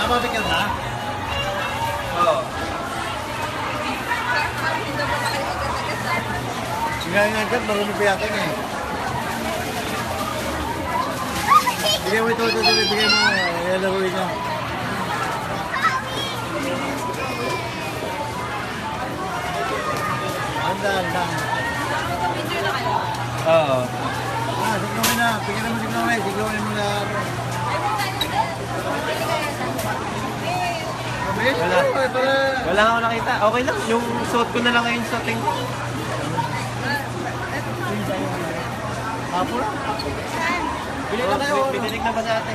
Nakapapikil na? Oo. Sige nga agad, marami pa yata na eh. Bigay mo ito, bigay mo. Ilaruin niya. Handa. Oo. Signawin na. Bigyan mo signawin. Signawin mo na. Wala ako nakita. Okay lang. Yung suot ko na lang ngayon sa ting. Apo lang. Binilig na ba sa ate?